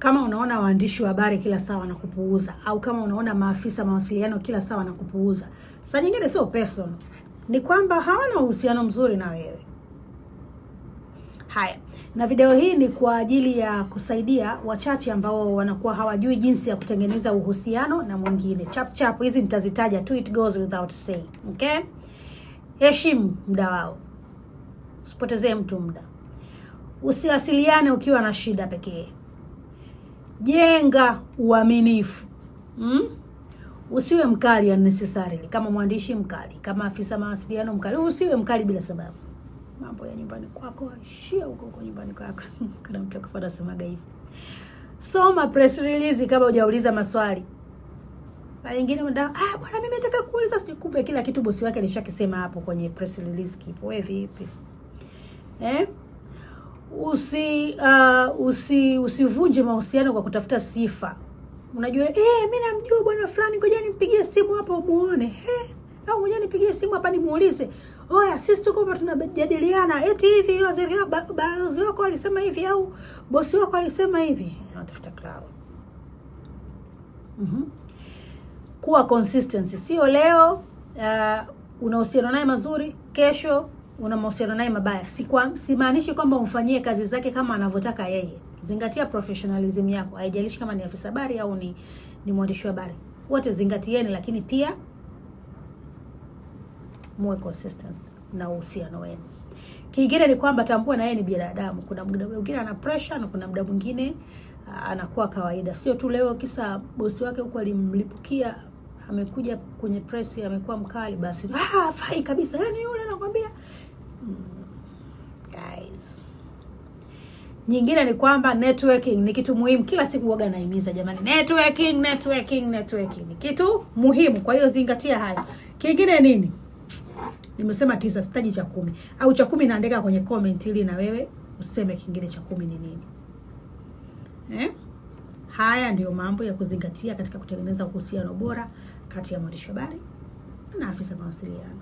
kama unaona waandishi wa habari kila saa wanakupuuza, au kama unaona maafisa mawasiliano kila saa wanakupuuza, saa nyingine sio personal, ni kwamba hawana uhusiano mzuri na wewe. Haya, na video hii ni kwa ajili ya kusaidia wachache ambao wanakuwa hawajui jinsi ya kutengeneza uhusiano na mwingine. Chap hizi nitazitaja tu, it goes without saying. Okay? Heshimu muda wao. Usipotezee mtu muda. Usiwasiliane ukiwa na shida pekee. Jenga uaminifu. Usiwe mkali unnecessarily, kama mwandishi mkali, kama afisa mawasiliano mkali. Usiwe mkali bila sababu. Mambo ya nyumbani kwako ashia huko nyumbani kwako. Kuna mtu akafanya semaga hivi. Soma press release kabla hujauliza maswali. Saa nyingine bwana mimi nataka kuuliza, kumbe kila kitu bosi wake alishakisema hapo kwenye press release kipo. Wewe vipi? Usivunje mahusiano kwa kutafuta sifa. Unajua mimi namjua bwana fulani, ngoja nimpigie simu hapo muone. Au ngoja nipigie simu hapa nimuulize. Oya, sisi tuko hapa tunajadiliana eti hivi waziri balozi wako alisema hivi au bosi wako alisema hivi. Unatafuta cloud. Kuwa consistency. Sio leo una uhusiano naye mazuri, kesho una mahusiano naye mabaya. Simaanishi kwamba umfanyie kazi zake kama anavyotaka yeye. Zingatia professionalism yako. Haijalishi kama ni afisa habari au ni mwandishi wa habari. Wote zingatieni, lakini pia muwe consistent na uhusiano wenu. Kingine ni kwamba tambua na yeye ni binadamu. Kuna muda mwingine ana pressure na kuna muda mwingine anakuwa kawaida. Sio tu leo kisa bosi wake huko alimlipukia, amekuja kwenye press amekuwa mkali basi fai kabisa. Yaani yule anakuambia guys. Nyingine ni kwamba networking ni kitu muhimu. Kila siku huaga naimiza jamani, networking ni kitu muhimu. Kwa hiyo zingatia hayo. Kingine nini? Nimesema 9, sitaji cha 10. Au cha 10 naandika kwenye comment ili na wewe useme kingine cha 10 ni nini. Haya ndio mambo ya kuzingatia katika kutengeneza uhusiano bora kati ya mwandishi wa habari na afisa mawasiliano.